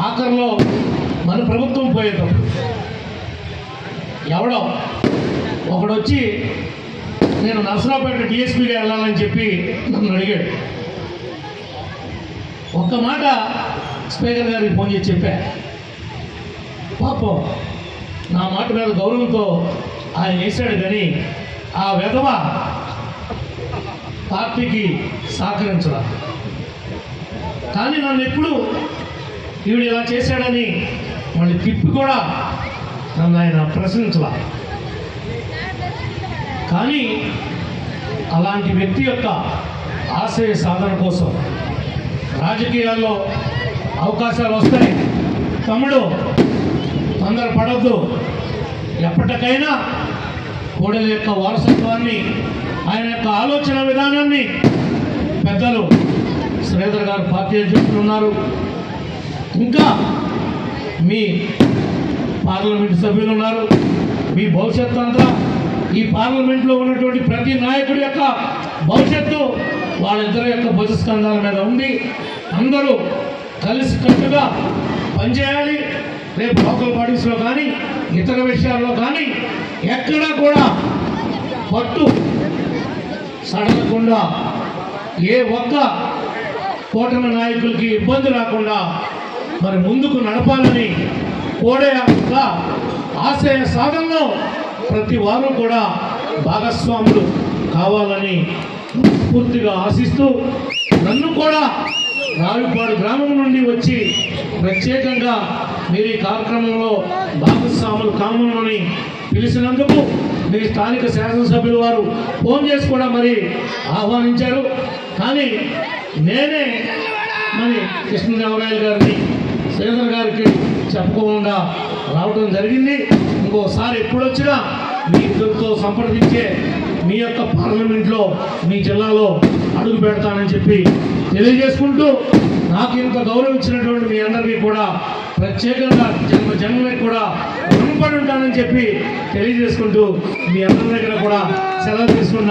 ఆఖరిలో మన ప్రభుత్వం పోయేటప్పుడు ఎవడో ఒకడొచ్చి నేను నర్సరావుపేట డిఎస్పీగా వెళ్ళాలని చెప్పి నన్ను అడిగాడు. ఒక్క మాట స్పీకర్ గారికి ఫోన్ చేసి చెప్పా. పాపం నా మాట మీద గౌరవంతో ఆయన వేశాడు, కానీ ఆ వెధవ పార్టీకి సహకరించరా. కానీ నన్ను ఎప్పుడు ఈవిడ ఇలా చేశాడని మళ్ళీ తిప్పి కూడా నన్ను ఆయన ప్రశ్నించలా. కానీ అలాంటి వ్యక్తి యొక్క ఆశయ సాధన కోసం రాజకీయాల్లో అవకాశాలు వస్తాయి. తమ్ముడు తొందరపడద్దు. ఎప్పటికైనా కోడెల యొక్క వారసత్వాన్ని, ఆయన యొక్క ఆలోచన విధానాన్ని పెద్దలు శ్రీధర్ గారు పార్టీ అధ్యక్షులు ఉన్నారు, ఇంకా మీ పార్లమెంట్ సభ్యులు ఉన్నారు. మీ భవిష్యత్తు అంతా ఈ పార్లమెంట్లో ఉన్నటువంటి ప్రతి నాయకుడి యొక్క భవిష్యత్తు వాళ్ళిద్దరి యొక్క భుజస్కంధాల మీద ఉంది. అందరూ కలిసికట్టుగా పనిచేయాలి. రేపు లోకల్ బాడీస్లో కానీ ఇతర విషయాల్లో కానీ ఎక్కడా కూడా పట్టు సడలకుండా, ఏ ఒక్క కూటమి నాయకులకి ఇబ్బంది రాకుండా మరి ముందుకు నడపాలని కోడే ఆశయ సాధనలో ప్రతి వారు కూడా భాగస్వాములు కావాలని పూర్తిగా ఆశిస్తూ, నన్ను కూడా రావిపాడు గ్రామం నుండి వచ్చి ప్రత్యేకంగా మీరు ఈ కార్యక్రమంలో భాగస్వాములు కావాలని పిలిచినందుకు మీ స్థానిక శాసనసభ్యులు వారు ఫోన్ చేసి కూడా మరి ఆహ్వానించారు. కానీ నేనే మరి కృష్ణదేవరాయలు గారిని శ్రీధర్ గారికి చెప్పకుండా రావడం జరిగింది. ఇంకోసారి ఎప్పుడొచ్చినా మీ ఇద్దరితో సంప్రదించే మీ యొక్క పార్లమెంట్లో మీ జిల్లాలో అడుగు పెడతానని చెప్పి తెలియజేసుకుంటూ, నాకు ఇంత గౌరవం ఇచ్చినటువంటి మీ అందరికీ కూడా ప్రత్యేకంగా జన్మకి కూడా రుణపడి ఉంటానని చెప్పి తెలియజేసుకుంటూ మీ అందరి దగ్గర కూడా సెలవు తీసుకున్నాను.